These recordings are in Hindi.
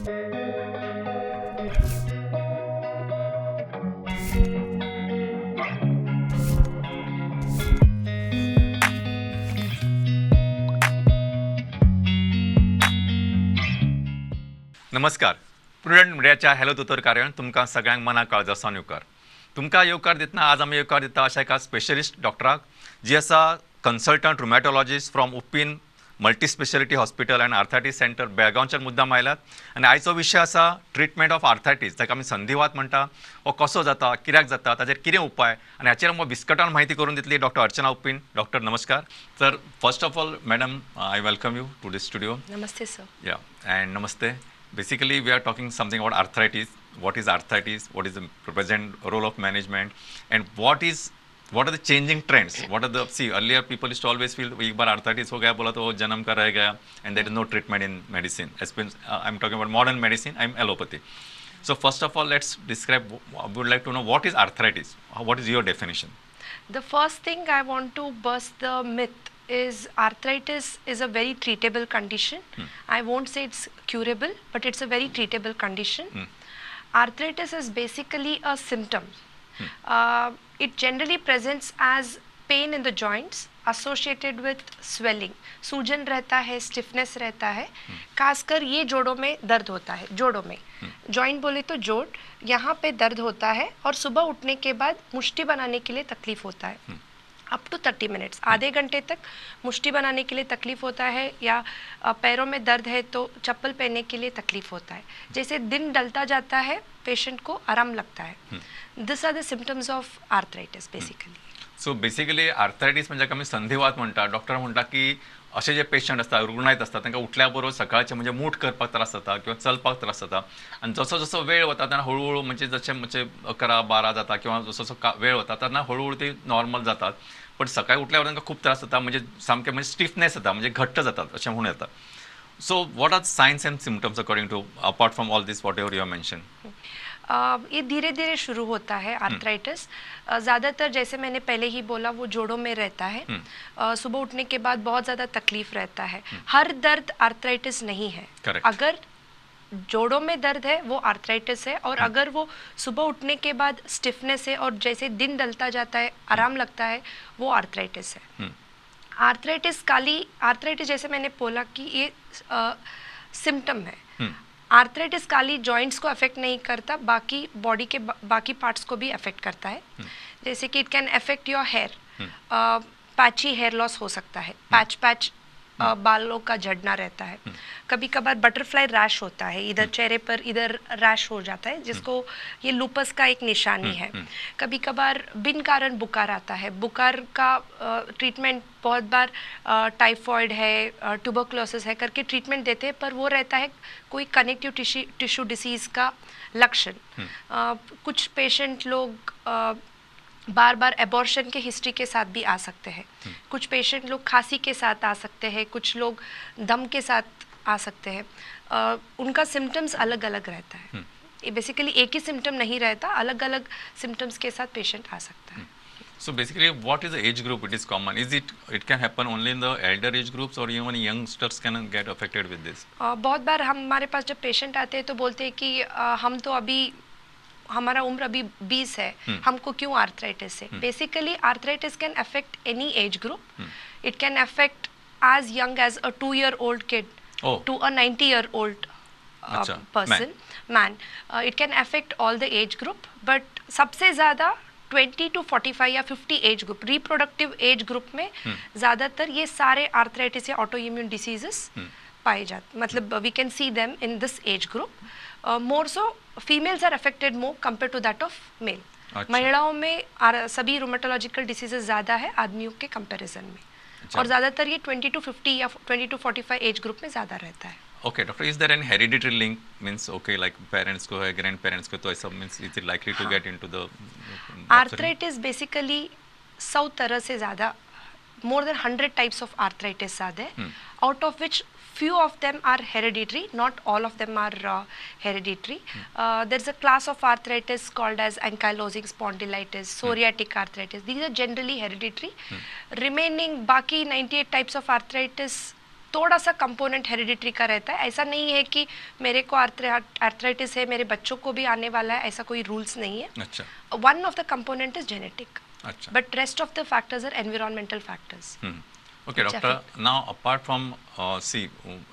नमस्कार. प्रुडंट मिडियाच्या हॅलो दोतोर कार्यावळीन तुमकां सगळ्यांक मना काळजासान येवकार. तुमकां येवकार दितना आज आमी येवकार दिता अशा एका स्पेशलिस्ट डॉक्टराक जी आसा consultant rheumatologist from Uppin multi speciality hospital and arthritis centre बेळगांवच्यान मुद्दाम आयल्यात. आनी आयचो विशय आसा ट्रिटमेंट ऑफ आर्थरायटीस, जाका आमी संधिवात म्हणटा. हो कसो जाता, कित्याक जाता, ताचेर कितें उपाय आनी हाचेर आमकां विस्कटान म्हायती करून दितली डॉक्टर अर्चना उप्पीन. डॉक्टर नमस्कार. तर first of all madam, I welcome you to this studio. Namaste, sir. Yeah, and namaste. Basically, we are talking something about arthritis. What is arthritis? What is the present role of management? And what are the changing trends? What are the earlier people used to always feel एक बार arthritis हो गया बोला तो जन्म का रह गया, and there is no treatment in medicine. I'm talking about modern medicine. I'm allopathy. So first of all, let's describe. I would like to know what is arthritis. What is your definition? The first thing I want to bust the myth is arthritis is a very treatable condition. I won't say it's curable, but it's a very treatable condition. Arthritis is basically a symptom. It generally presents as pain in the joints associated with swelling. सूजन रहता है, स्टिफनेस रहता है, खासकर ये जोड़ों में दर्द होता है. जोड़ों में जॉइंट बोले तो जोड़, यहाँ पे दर्द होता है और सुबह उठने के बाद मुट्ठी बनाने के लिए तकलीफ होता है. अप टू 30 मिनट्स, आधे घंटे तक मुट्ठी बनाने के लिए तकलीफ होता है, या पैरों में दर्द है तो चप्पल पहनने के लिए तकलीफ होता है. जैसे दिन डलता जाता है पेशेंट को आराम लगता है. This are the symptoms of arthritis basically. So basically arthritis म्हणजे आमी संधिवात म्हणटा. डॉक्टर म्हणटा की असे जे पेशंट असतात, रुग्णायत असतात, तांकां उठल्या बरोबर सकाळचे म्हणजे मूठ करपाक त्रास जाता किंवा चलपाक त्रास जाता. आणि जसो जसो वेळ वता तेन्ना हळूहळू म्हणजे जशें म्हणजे 11-12 जाता किंवा जसो जसो वेळ वता तेन्ना हळूहळू ते नॉर्मल जातात. पण सकाळी उठल्यावर तांकां खूप त्रास जाता, म्हणजे सामकें म्हणजे स्टिफनेस जाता, म्हणजे घट्ट जातात अशें म्हणून येता. So what are science and symptoms according to apart from all this whatever you have mention? ये धीरे धीरे शुरू होता है आर्थराइटिस. ज़्यादातर जैसे मैंने पहले ही बोला वो जोड़ों में रहता है. सुबह उठने के बाद बहुत ज़्यादा तकलीफ रहता है. हर दर्द आर्थराइटिस नहीं है. अगर जोड़ों में दर्द है वो आर्थराइटिस है, और अगर वो सुबह उठने के बाद स्टिफनेस है और जैसे दिन डलता जाता है आराम लगता है, वो आर्थराइटिस है. आर्थराइटिस जैसे मैंने बोला कि ये सिम्टम है. आर्थराइटिस खाली जॉइंट्स को अफेक्ट नहीं करता, बाकी बॉडी के बाकी पार्ट्स को भी अफेक्ट करता है. जैसे कि it can affect your hair. Patchy hair loss हो सकता है, पैच बालों का झड़ना रहता है. कभी कभार बटरफ्लाई रैश होता है, इधर चेहरे पर इधर रैश हो जाता है, जिसको ये लूपस का एक निशानी है. कभी कभार बिन कारण बुखार आता है. बुखार का ट्रीटमेंट बहुत बार टाइफॉइड है, ट्यूबरकुलोसिस है करके ट्रीटमेंट देते हैं, पर वो रहता है कोई कनेक्टिव टिश्यू डिसीज़ का लक्षण. कुछ पेशेंट लोग बार बार एबॉर्शन के हिस्ट्री के साथ भी आ सकते हैं. कुछ पेशेंट लोग खांसी के साथ आ सकते हैं, कुछ लोग दम के साथ आ सकते हैं. उनका सिम्टम्स अलग अलग रहता है. ये बेसिकली एक ही सिम्टम नहीं रहता, अलग अलग सिम्टम्स के साथ पेशेंट आ सकता है. So basically, what is the age group it is common? It can happen only in the elder age groups, or even youngsters can get affected with this? बहुत बार हमारे पास जब पेशेंट आते हैं तो बोलते हैं कि हम तो अभी हमारा उम्र अभी 20 है, हमको क्यों आर्थराइटिस है. Basically arthritis can affect any age group. It can affect as young as a 2-year-old kid to a 90-year-old man. It can affect all the age group, but सबसे ज़्यादा 20 to 45 या 50 age group, reproductive age group में ज़्यादातर ये सारे आर्थराइटिस या ऑटो इम्यून डिसीजेस पाए जाते. मतलब we can see them in this age group. More so females are affected more compare to that of male. महिलाओं में सभी रूमेटोलॉजिकल डिसीजेस ज़्यादा है आदमियों के कंपैरिजन में. और ज़्यादातर ये 20 to 50 या 20 to 45 एज ग्रुप में ज़्यादा रहता है. Okay, doctor, is there any hereditary link? Means okay, like parents को है, grandparents को, तो ऐसा means is it likely to get into the arthritis? Basically 100 तरह से ज़्यादा, more than 100 types of arthritis are there, out of which few of them are hereditary, not all of them are hereditary. There's a class of arthritis called as ankylosing spondylitis, psoriatic arthritis. These are generally hereditary. Remaining बाकी 98 types of arthritis थोड़ा सा कंपोनेंट हेरिडिटरी का रहता है। ऐसा नहीं है कि मेरे को आर्थराइटिस है मेरे बच्चों को भी आने वाला है, ऐसा कोई रूल्स नहीं है। अच्छा, one of the component is genetic, अच्छा। but rest of the factors are environmental factors. Okay, which doctor. affect. Now, apart from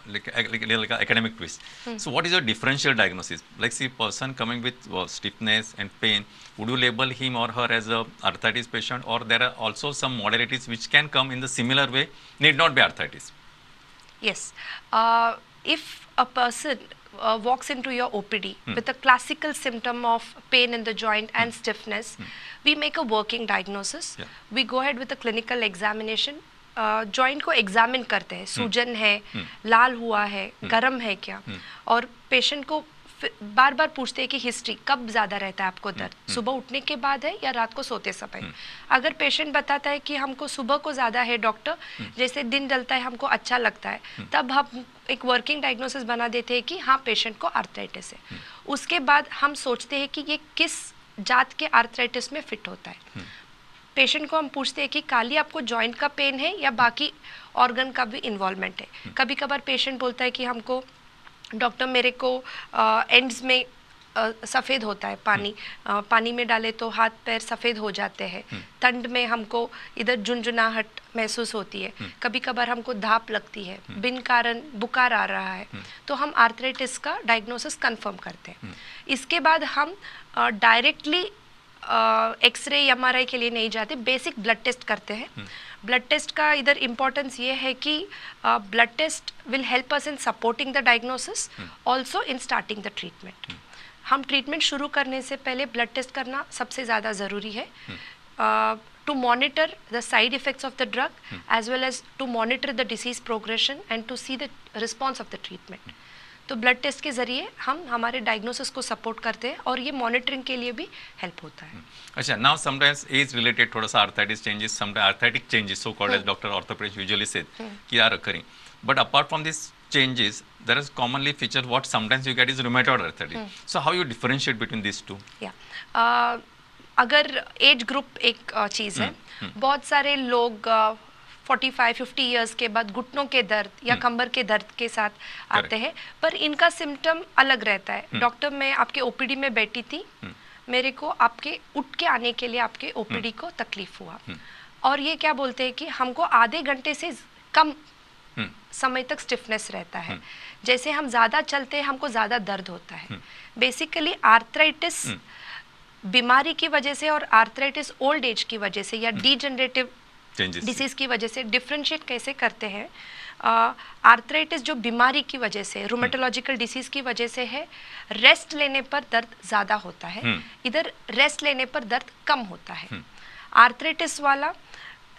like academic twist, so what is your differential diagnosis? Like, see, person coming with stiffness and pain, would you label him or her as a arthritis patient, or there are also some modalities which can come in the similar way, need not be arthritis? Yes, if a person walks into your OPD with a classical symptom of pain in the joint and stiffness, we make a working diagnosis. Yeah. We go ahead with a clinical examination. Joint को एग्जामिन करते हैं, सूजन है, लाल हुआ है, गरम है क्या, और पेशेंट को बार बार पूछते हैं कि हिस्ट्री कब ज़्यादा रहता है आपको दर्द, सुबह उठने के बाद है या रात को सोते समय। अगर पेशेंट बताता है कि हमको सुबह को ज़्यादा है डॉक्टर, जैसे दिन डलता है हमको अच्छा लगता है, तब हम एक वर्किंग डायग्नोसिस बना देते हैं कि हाँ पेशेंट को आर्थराइटिस है। उसके बाद हम सोचते हैं कि ये किस जात के आर्थराइटिस में फिट होता है। पेशेंट को हम पूछते हैं कि खाली आपको जॉइंट का पेन है या बाकी ऑर्गन का भी इन्वॉल्वमेंट है। कभी कभार पेशेंट बोलता है कि हमको डॉक्टर मेरे को एंड्स में सफ़ेद होता है, पानी में डाले तो हाथ पैर सफ़ेद हो जाते हैं, तंड में हमको इधर झुंझुनाहट महसूस होती है, कभी कभार हमको धाप लगती है, बिन कारण बुखार आ रहा है, तो हम आर्थराइटिस का डायग्नोसिस कंफर्म करते हैं। इसके बाद हम डायरेक्टली एक्सरे एमआरआई के लिए नहीं जाते, बेसिक ब्लड टेस्ट करते हैं। ब्लड टेस्ट का इधर इम्पोर्टेंस ये है कि blood test will help us in supporting the diagnosis, also in starting the treatment. हम ट्रीटमेंट शुरू करने से पहले ब्लड टेस्ट करना सबसे ज़्यादा ज़रूरी है, to monitor the side effects of the drug as well as to monitor the disease progression and to see the response of the treatment. तो ब्लड टेस्ट के ज़रिए हम हमारे डायग्नोसिस को सपोर्ट करते हैं और ये मॉनिटरिंग के लिए भी हेल्प होता है। अच्छा, नाउ समटाइम्स एज रिलेटेड थोड़ा सा arthritis changes, sometime arthritic changes so called as doctor orthopedics usually say कि are occurring, but apart from this changes there is commonly feature what sometimes you get is rheumatoid arthritis. So how you differentiate between these two? अगर एज ग्रुप एक चीज़ है, बहुत सारे लोग 45-50 इयर्स के बाद घुटनों के दर्द या कमर के दर्द के साथ आते हैं, पर इनका सिम्टम अलग रहता है। डॉक्टर मैं आपके ओपीडी में बैठी थी, मेरे को आपके उठ के आने के लिए आपके ओपीडी को तकलीफ हुआ, और ये क्या बोलते हैं कि हमको आधे घंटे से कम समय तक स्टिफनेस रहता है, जैसे हम ज़्यादा चलते हैं हमको ज़्यादा दर्द होता है। बेसिकली आर्थराइटिस बीमारी की वजह से और आर्थराइटिस ओल्ड एज की वजह से या डीजनरेटिव डिसीज की वजह से डिफरेंशिएट कैसे करते हैं। आर्थराइटिस जो बीमारी की वजह से, रूमेटोलॉजिकल डिसीज की वजह से है, रेस्ट लेने पर दर्द ज़्यादा होता है, इधर रेस्ट लेने पर दर्द कम होता है। आर्थराइटिस वाला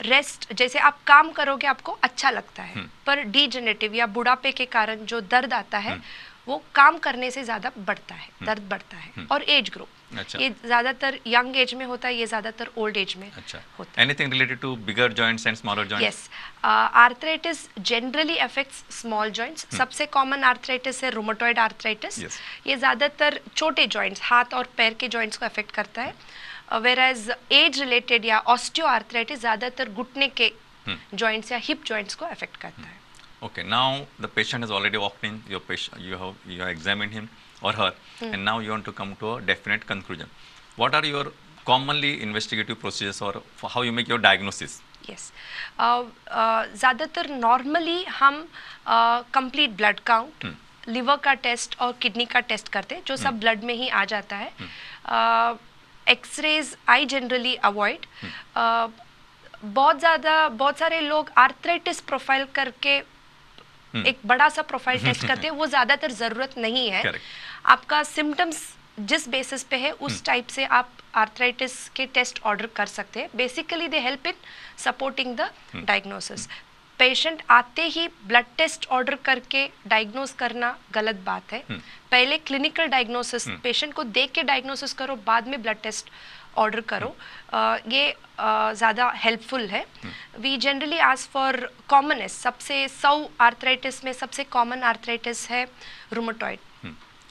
रेस्ट, जैसे आप काम करोगे आपको अच्छा लगता है, पर डीजनरेटिव या बुढ़ापे के कारण जो दर्द आता है वो काम करने से ज़्यादा बढ़ता है, दर्द बढ़ता है। और एज ग्रुप, अच्छा, ये ज़्यादातर यंग एज में होता है, ये ज़्यादातर ओल्ड एज में अच्छा होता है। Anything related to bigger joints and smaller joints? Yes, arthritis generally affects small joints. सबसे कॉमन आर्थराइटिस है रूमेटॉइड आर्थराइटिस। ये ज़्यादातर छोटे जॉइंट्स, हाथ और पैर के जॉइंट्स को अफेक्ट करता है, whereas एज रिलेटेड या ऑस्टियो आर्थराइटिस ज़्यादातर घुटने के जॉइंट्स या हिप जॉइंट्स को अफेक्ट करता है। Okay, now the patient has already walked in, your patient, you have examined him or her, and now you want to come to a definite conclusion. What are your commonly investigative procedures or how you make your diagnosis? Yes, ज़्यादातर नॉर्मली हम कंप्लीट ब्लड काउंट, लिवर का टेस्ट और किडनी का टेस्ट करते हैं, जो सब ब्लड में ही आ जाता है। X-rays I generally avoid. बहुत सारे लोग आर्थराइटिस प्रोफाइल करके एक बड़ा सा प्रोफाइल टेस्ट करते हैं, वो ज़्यादातर ज़रूरत नहीं है। आपका सिम्टम्स जिस बेसिस पे है उस टाइप से आप आर्थराइटिस के टेस्ट ऑर्डर कर सकते हैं। Basically they help in supporting the diagnosis. Patient आते ही ब्लड टेस्ट ऑर्डर करके डायग्नोस करना गलत बात है। पहले क्लिनिकल डायग्नोसिस, पेशेंट को देख के डायग्नोसिस करो, बाद में ब्लड टेस्ट ऑर्डर करो, ये ज़्यादा हेल्पफुल है। We generally ask for commonest, सबसे 100 आर्थराइटिस में सबसे कॉमन आर्थराइटिस है रूमेटॉइड।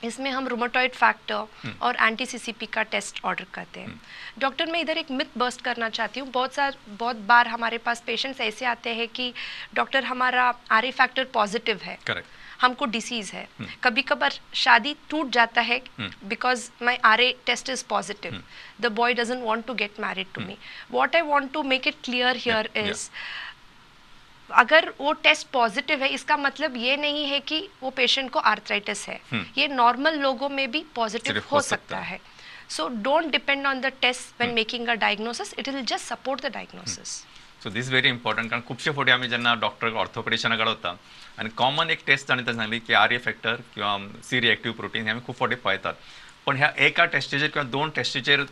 इसमें हम रूमेटॉइड फैक्टर और एंटी सीसीपी का टेस्ट ऑर्डर करते हैं। डॉक्टर, मैं इधर एक मिथ बस्ट करना चाहती हूँ। बहुत बार हमारे पास पेशेंट्स ऐसे आते हैं कि डॉक्टर हमारा आरए फैक्टर पॉजिटिव है, करेक्ट, हमको डिसीज है। कभी कभार शादी टूट जाता है because my RA test is positive, the boy doesn't want to get married to me. What I want to make it clear here is, अगर वो टेस्ट पॉजिटिव है इसका मतलब ये नहीं है कि वो पेशेंट को आर्थराइटिस है। ये नॉर्मल लोगों में भी पॉजिटिव हो सकता है। So don't depend on the test when making a diagnosis, it will just support the diagnosis. So this very important, कारण खुबशे फावटी आमी जेन्ना डॉक्टर ऑर्थोपेडिशना कडेन वता आनी कॉमन एक टेस्ट ताणें सांगली की आरए फॅक्टर किंवा सी रिएक्टिव्ह प्रोटीन हे आमी खूब फावटी पळयतात. पण ह्या एका टेस्टीचेर किंवा दोन टेस्टीचेर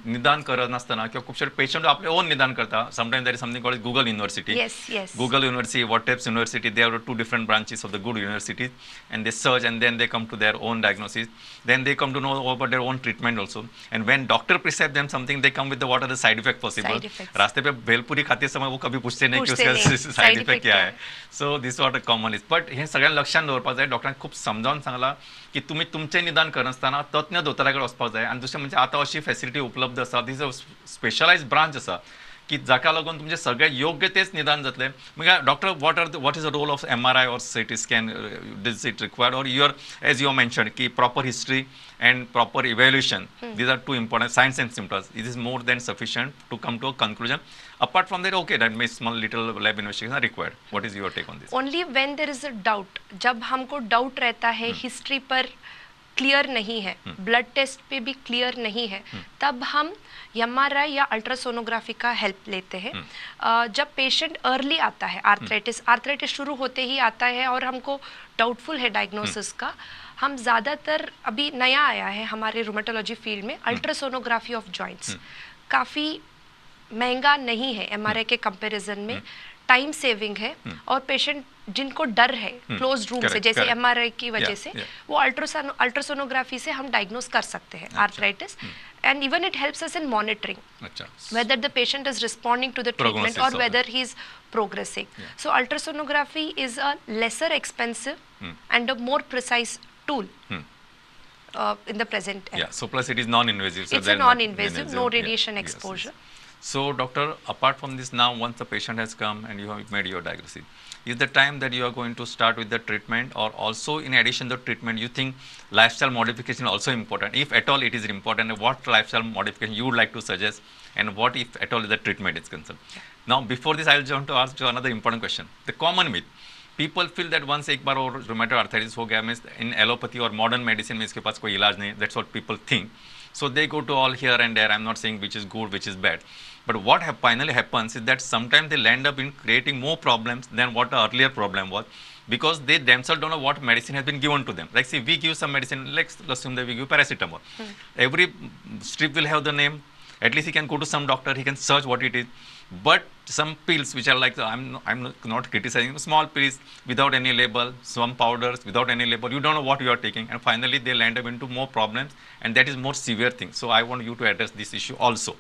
निदान करनासतना किंवा खुबशे पेशंट आपले ओन निदान करता. Sometimes there is something called Google university. Yes. Google University, Watteps University, they are two different branches of the good universities, and they search and then they come to their own diagnosis. Then they come to know about their own treatment also. And when doctor prescribe them something, they come with the what are the side effects possible. Side effects. रास्ते पे भेलपुरी खाते समय वो कभी पूछते नहीं कि पूछते उसका नहीं. साइड Side इफेक्ट effect क्या क्या है. So this what a common is. But हे सगळ्यांना लक्षात दवरपाक जाय. डॉक्टरांनी खूब समजावून सांगला की तुम्ही तुमचें निदान करनासतना तज्ञ दोतोरा कडेन वचपाक जाय. आनी दुसरें म्हणजे आतां अशी फॅसिलिटी उपलब्ध आसा, दीस अ स्पेशलायज्ड ब्रांच आसा की जाका लागून तुमचे सगळे योग्य तेच निदान जातले. म्हणजे doctor what is the role of MRI or CT scan, does it required, or your, as you mentioned, ki proper history and proper evaluation, these are two important signs and symptoms. It is more than sufficient to come to a conclusion. Apart from that, okay, that may small little lab investigation are required. What is your take on this? Only when there is a doubt, जब हमको डाउट रहता है हिस्ट्री पर क्लियर नहीं है, ब्लड टेस्ट पे भी क्लियर नहीं है, तब हम MRI या अल्ट्रासोनोग्राफी का हेल्प लेते हैं. जब पेशेंट अर्ली आता है, आर्थराइटिस शुरू होते ही आता है और हमको डाउटफुल है डायग्नोसिस का, हम ज़्यादातर, अभी नया आया है हमारे रूमेटोलॉजी फील्ड में अल्ट्रासोनोग्राफी ऑफ जॉइंट्स. काफ़ी महंगा नहीं है MRI के कंपैरिजन में, टाइम सेविंग है, और पेशेंट जिनको डर है क्लोज रूम से, जैसे MRI की वजह से, वो अल्ट्रासोनोग्राफी से हम डायग्नोस कर सकते हैं arthritis. And even it helps us in monitoring whether the patient is responding to the treatment or whether he is progressing. So ultrasonography is a lesser expensive and a more precise tool in the present era. So plus it is non-invasive. So it's a non-invasive, no radiation exposure. So doctor, apart from this, now once the patient has come and you have made your diagnosis, is the time that you are going to start with the treatment, or also in addition to treatment you think lifestyle modification also important? If at all it is important, what lifestyle modification you would like to suggest, and what if at all the treatment is concerned? Now before this I will want to ask you another important question. The common myth, people feel that once एक बार और rheumatoid arthritis हो गया, means in allopathy or modern medicine में इसके पास कोई इलाज नहीं, that's what people think. So they go to all here and there. I'm not saying which is good, which is bad. But what finally happens is that sometimes they land up in creating more problems than what the earlier problem was, because they themselves don't know what medicine has been given to them. Like, see, we give some medicine, let's assume that we give paracetamol. Every strip will have the name. At least he can go to some doctor, he can search what it is. But some pills which are like, I'm not criticizing, small pills without any label, some powders without any label, you don't know what you are taking, and finally they land up into more problems, and that is more severe thing. So I want you to address this issue also.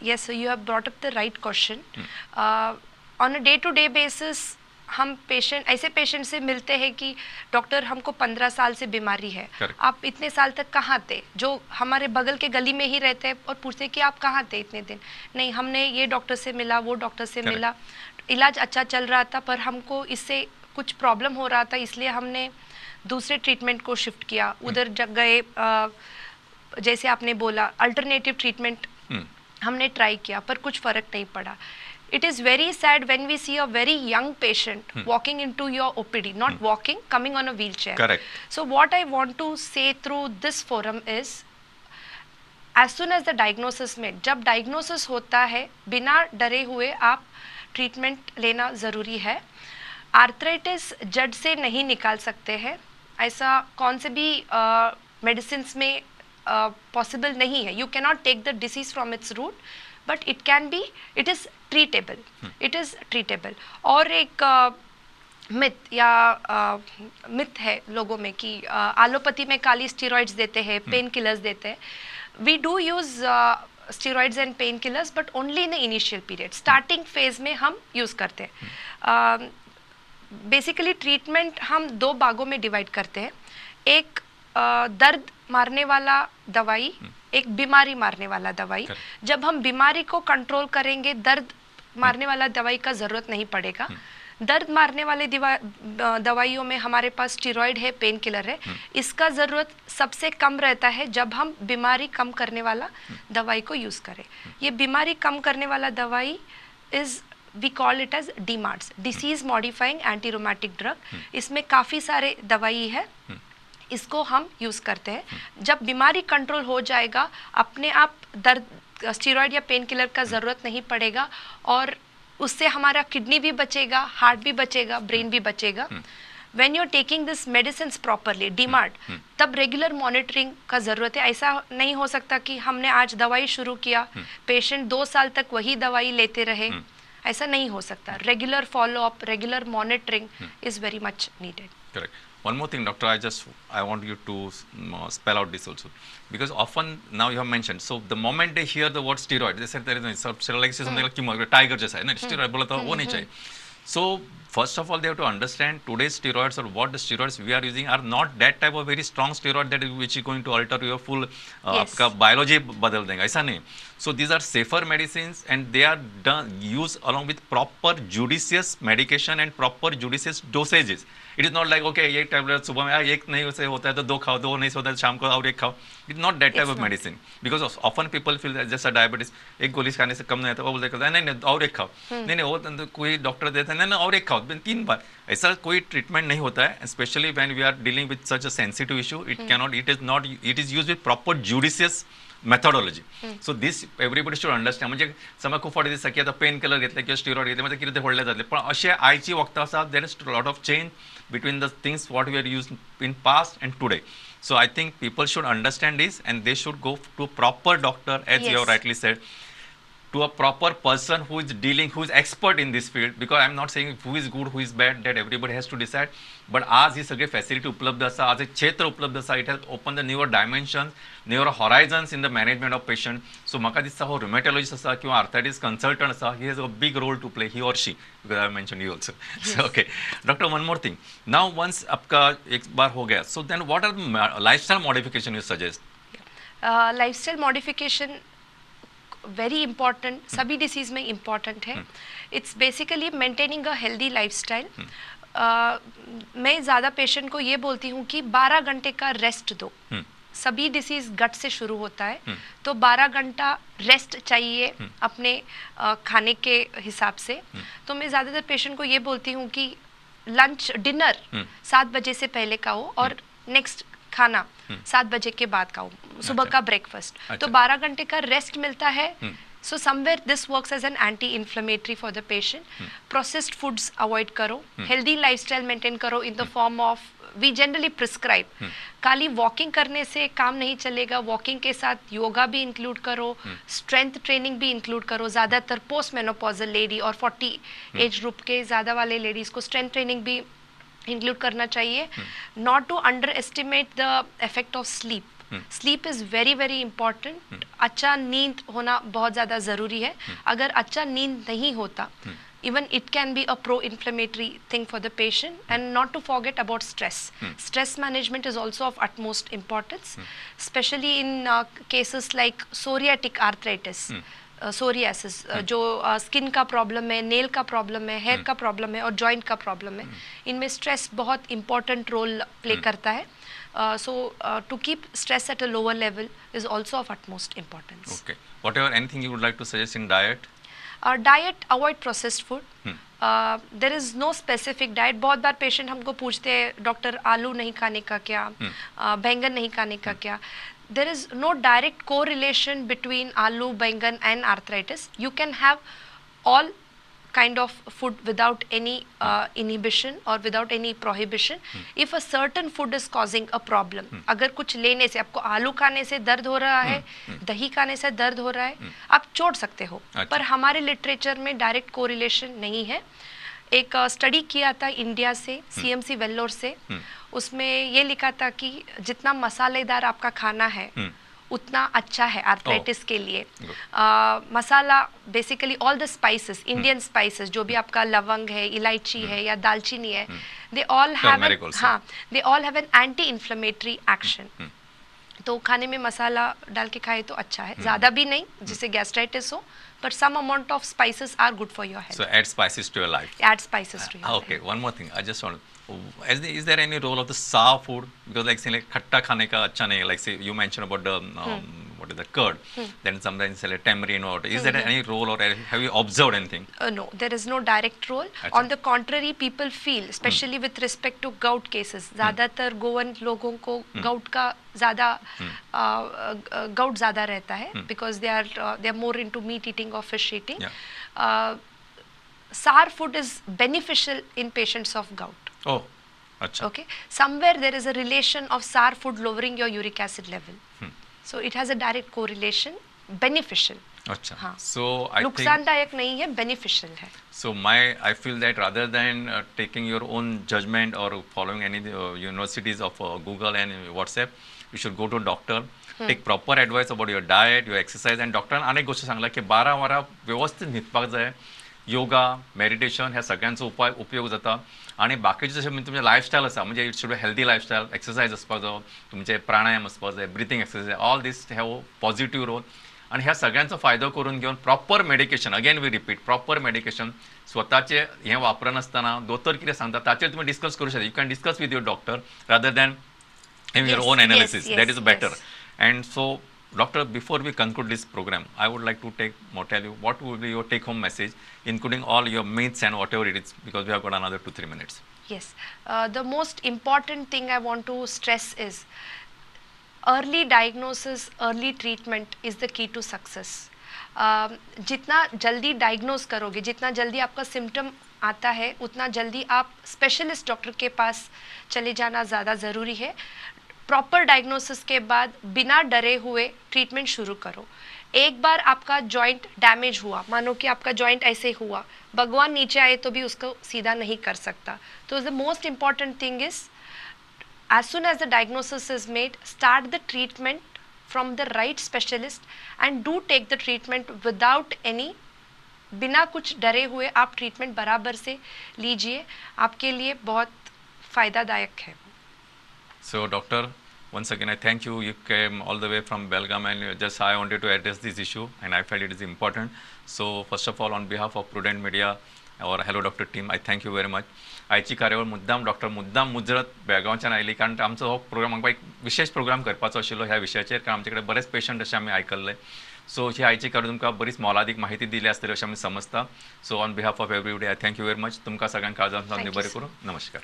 Yes, so you have brought up the right question. On a day-to-day basis, हम ऐसे पेशेंट से मिलते हैं कि डॉक्टर हमको 15 साल से बीमारी है. आप इतने साल तक कहाँ थे? जो हमारे बगल के गली में ही रहते हैं और पूछते हैं कि आप कहाँ थे इतने दिन. नहीं, हमने ये डॉक्टर से मिला, वो डॉक्टर से मिला, इलाज अच्छा चल रहा था, पर हमको इससे कुछ प्रॉब्लम हो रहा था, इसलिए हमने दूसरे ट्रीटमेंट को शिफ्ट किया. उधर गए, जैसे आपने बोला अल्टरनेटिव ट्रीटमेंट हमने ट्राई किया, पर कुछ फर्क नहीं पड़ा. It is very sad when we see a very young patient walking into your OPD, not walking, coming on a wheelchair. Correct. So what I want to say through this forum is, as soon as the diagnosis made, जब diagnosis होता है, बिना डरे हुए आप ट्रीटमेंट लेना ज़रूरी है. आर्थराइटिस जड़ से नहीं निकाल सकते हैं, ऐसा कौन से भी मेडिसिन्स में पॉसिबल नहीं है. You cannot take the disease from its root, but it is treatable. और एक मिथ है लोगों में कि एलोपैथी में खाली स्टेरॉइड्स देते हैं, पेन किलर्स देते हैं. We do use steroids and pain killers, but only in the initial period, starting phase में हम यूज़ करते हैं. बेसिकली ट्रीटमेंट हम 2 भागों में डिवाइड करते हैं. एक दर्द मारने वाला दवाई, एक बीमारी मारने वाला दवाई। जब हम बीमारी को कंट्रोल करेंगे, दर्द मारने वाला दवाई का जरूरत नहीं पड़ेगा। दर्द मारने वाले दवाइयों में हमारे पास स्टेरॉइड है, पेन किलर है, इसका ज़रूरत सबसे कम रहता है जब हम बीमारी कम करने वाला दवाई को यूज़ करें। ये बीमारी कम करने वाला दवाई is we call it as DMARDs, disease modifying anti rheumatic drug. इसमें काफ़ी सारे दवाई है, इसको हम यूज़ करते हैं। जब बीमारी कंट्रोल हो जाएगा, अपने आप दर्द स्टेरॉइड या पेन किलर का ज़रूरत नहीं पड़ेगा, और उससे हमारा किडनी भी बचेगा, हार्ट भी बचेगा, ब्रेन भी बचेगा। When you are taking this medicine properly, डीमार्ट, तब रेगुलर मॉनिटरिंग का ज़रूरत है। ऐसा नहीं हो सकता कि हमने आज दवाई शुरू किया, पेशेंट 2 साल तक वही दवाई लेते रहे, ऐसा नहीं हो सकता। Regular follow up, regular monitoring is very much needed. Correct. One more thing, doctor, I want you to spell out this also, because often now you have mentioned, so the moment they hear the word steroid, they said there is no steroid, like something like chemo, tiger जैसा है ना, steroid बोला तो वो नहीं चाहिए। So first of all, they have to understand today's steroids, or what the steroids we are using, are not that type of very strong steroid that which is going to alter your full आपका biology बदल देगा, ऐसा नहीं। So these are safer medicines, and they are done used along with proper judicious medication and proper judicious dosages. It is not like okay, ये टैबलेट सुबह में एक नहीं से होता है तो 2 खाओ, 2 नहीं से होता है शाम को और 1 खाओ। It's not that type of medicine, because often people feel that just a diabetes, एक गोली खाने से कम नहीं आता, वो बोलते हैं नहीं नहीं और 1 खाओ, नहीं नहीं वो तो कोई डॉक्टर देता है नहीं और 1 खाओ 3 बार, ऐसा कोई ट्रीटमेंट नहीं होता है। Specially when we are dealing with such a sensitive issue, it is used with proper judicious methodology. So this everybody should understand. म्हणजे समज खूप फावटी दिसता की आता पेन किलर घेतले किंवा स्टेरॉइड घेतले, म्हणजे कितें ते व्हडले जातले, पण अशें आयची वखदां आसा, there is lot of change between the things what we are used in past and today. So I think people should understand this, and they should go to proper doctor, as you have rightly said, to a proper person who is dealing, who is expert in this field, because I'm not saying who is good, who is bad, that everybody has to decide. But आज ही सगळे फॅसिलिटी उपलब्ध आसा, आज एक क्षेत्र उपलब्ध आसा, it has open the newer dimensions, newer horizons in the management of patient. So म्हाका दिसता हो रुमॅटॉलॉजिस्ट आसा किंवा आर्थरायटिस कंसल्टंट आसा, he has a big role to play, he और she, because I mention you also. Okay doctor, one more thing, now once आपका एक बार हो गया, so then what are lifestyle modification you suggest? Lifestyle modification very important, सभी डिसीज़ में इम्पॉर्टेंट है. It's basically maintaining a healthy lifestyle. मैं ज़्यादा पेशेंट को ये बोलती हूँ कि 12 घंटे का रेस्ट दो. सभी डिसीज़ गट से शुरू होता है, तो 12 घंटा रेस्ट चाहिए अपने खाने के हिसाब से. तो मैं ज़्यादातर पेशेंट को ये बोलती हूँ कि लंच डिनर 7 बजे से पहले खाओ और नेक्स्ट खाना 7 बजे के बाद खाओ, सुबह का ब्रेकफास्ट. तो 12 घंटे का रेस्ट मिलता है. So somewhere this works as an anti-inflammatory for the patient. Processed foods avoid करो, healthy lifestyle maintain करो in the form of we generally prescribe. खाली वॉकिंग करने से काम नहीं चलेगा, वॉकिंग के साथ योगा भी इंक्लूड करो, स्ट्रेंथ ट्रेनिंग भी इंक्लूड करो. ज़्यादातर पोस्ट मेनोपॉजल लेडी और 40 एज ग्रुप के ज़्यादा वाले लेडीज़ को स्ट्रेंथ ट्रेनिंग भी इंक्लूड करना चाहिए. Not to underestimate the effect of sleep. Sleep is very very important. अच्छा नींद होना बहुत ज़्यादा ज़रूरी है. अगर अच्छा नींद नहीं होता, even it can be a pro-inflammatory thing for the patient. And not to forget about stress. Stress management is also of utmost importance, especially in cases like psoriatic arthritis. Psoriasis, जो स्किन का प्रॉब्लम है, नेल का प्रॉब्लम है, हेयर का प्रॉब्लम है और जॉइंट का प्रॉब्लम है, इनमें स्ट्रेस बहुत इंपॉर्टेंट रोल प्ले करता है. So to keep stress at a lower level is also of utmost importance. Okay. Whatever, anything you would like to suggest in diet? Diet, avoid processed food. There is no specific diet. बहुत बार पेशेंट हमको पूछते हैं, डॉक्टर आलू नहीं खाने का क्या, बैंगन नहीं खाने का क्या. There is no direct correlation between aloo, bangan and arthritis. You can have all kind of food without any inhibition or without any prohibition. If a certain food is causing a problem, अगर कुछ लेने से, आपको आलू खाने से दर्द हो रहा है, दही खाने से दर्द हो रहा है, आप छोड़ सकते हो. पर हमारे लिटरेचर में डायरेक्ट कोरिलेशन नहीं है. एक स्टडी किया था इंडिया से, CMC वेल्लोर से. उसमें ये लिखा था कि जितना मसालेदार आपका खाना है उतना अच्छा है आर्थराइटिस के लिए। Good. Masala basically all the spices, Indian spices, जो भी आपका लवंग है, इलायची है या दालचीनी है, they all have Turmeric also. हाँ, they all have an anti inflammatory action. तो खाने में मसाला डाल के खाए तो अच्छा है, ज़्यादा भी नहीं जिससे गैस्ट्राइटिस हो, but some amount of spices are good for your health. So add spices to your life. Add spices to your Okay, life. one more thing. I just want. Is there any role of the sour food? Because like say like khatta khane ka acha nahi. Like say you mentioned about the what is the curd. Then sometimes say like tamarind or is there any role or have you observed anything? No, there is no direct role. अच्छा. On the contrary, people feel, especially with respect to gout cases, ज़्यादातर गोवन लोगों को gout का ज़्यादा gout ज़्यादा रहता है, because they are more into meat eating or fish eating. Yeah. Sour food is beneficial in patients of gout. Oh, acha. Okay, somewhere there is a relation of sour food lowering your uric acid level. So it has a direct correlation, beneficial. Acha. हाँ. So I think. नुकसानदायक नहीं है, beneficial है. So I feel that rather than taking your own judgment or following any universities of Google and WhatsApp, you should go to a doctor, take proper advice about your diet, your exercise, and doctor अनेक गोष्टी सांगला की 12 व्यवस्थित न्हिदपाक जाय. योगा, मेडिटेशन ह्या सगळ्यांचो उपयोग जाता आणि बाकीचे जशें तुमचें लायफस्टायल आसा, म्हणजे it should be healthy lifestyle, exercise आसपाक जाय, तुमचे प्राणायाम आसपाक जाय, breathing exercise, all these have positive role. आणि ह्या सगळ्यांचो फायदो करून घेऊन proper medication, again we repeat, proper medication स्वतःचे हें वापरनासतना दोतोर कितें सांगता ताचेर तुमी डिस्कस करूं शकता. You can discuss with your doctor rather than having your Yes, own analysis. yes, That is yes, better. yes. And so, doctor, before we conclude this program, I would like to tell you what would be your take-home message, including all your myths and whatever it is, because we have got another 2-3 minutes. Yes, the most important thing I want to stress is early diagnosis, early treatment is the key to success. जितना जल्दी डायग्नोज करोगे, जितना जल्दी आपका सिम्टम आता है, उतना जल्दी आप स्पेशलिस्ट डॉक्टर के पास चले जाना ज़्यादा ज़रूरी है. प्रॉपर डायग्नोसिस के बाद बिना डरे हुए ट्रीटमेंट शुरू करो. एक बार आपका जॉइंट डैमेज हुआ, मानो कि आपका जॉइंट ऐसे हुआ, भगवान नीचे आए तो भी उसको सीधा नहीं कर सकता. तो the most important thing is as soon as the diagnosis is made, start the treatment from the right specialist and do take the treatment without any, बिना कुछ डरे हुए आप ट्रीटमेंट बराबर से लीजिए, आपके लिए बहुत फ़ायदादायक है. So, doctor, once again, I thank you. You came all the way from Belgaum, and just I wanted to address this issue, and I felt it is important. So, first of all, on behalf of Prudent Media or Hello Doctor team, I thank you very much. आयची कार्यावळ मुद्दाम डॉक्टर मुद्दाम मुजरत बेळगांवच्यान आयली, कारण आमचो हो प्रोग्राम म्हाका एक विशेष प्रोग्राम करपाचो आशिल्लो ह्या विशयाचेर, कारण आमचे कडेन बरेच पेशंट अशे आमी आयकल्ले. सो ही आयची कार्यावळ तुमकां बरीच मोलादीक माहिती दिली आसतली अशें आमी समजता. So on behalf of everybody I thank you very much. तुमकां सगळ्यांक काळजांतल्यान बरें करूं. नमस्कार.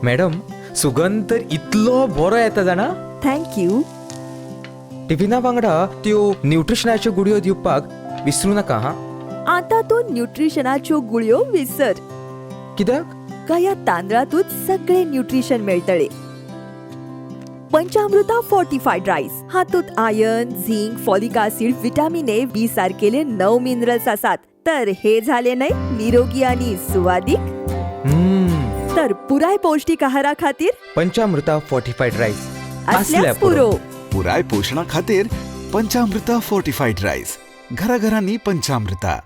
मॅडम, सुगंध तर इतलो बरो येता जाणा. थँक्यू. टिफिना वांगडा त्यो न्यूट्रिशनाच्यो गुडयो दिवपाक विसरूं नाका हा. आता तो न्यूट्रिशनाच्यो गुळयो विसर. कित्याक? का या तांदळातूच सगळे न्यूट्रिशन मेळटले. पंचामृता फोर्टिफाईड राईस, हातूंत iron, zinc, folic acid, vitamin A, B सारकेले 9 मिनरल्स आसात. तर हे झाले नाही निरोगी आणि सुवादीक. तर पुराय पौष्टिक आहारा खातीर पंचामृता फोर्टिफाईड राईस असल्यास पुरो. पुराय पोषणा खातीर पंचामृता फोर्टिफाईड राईस. घराघरांनी पंचामृता.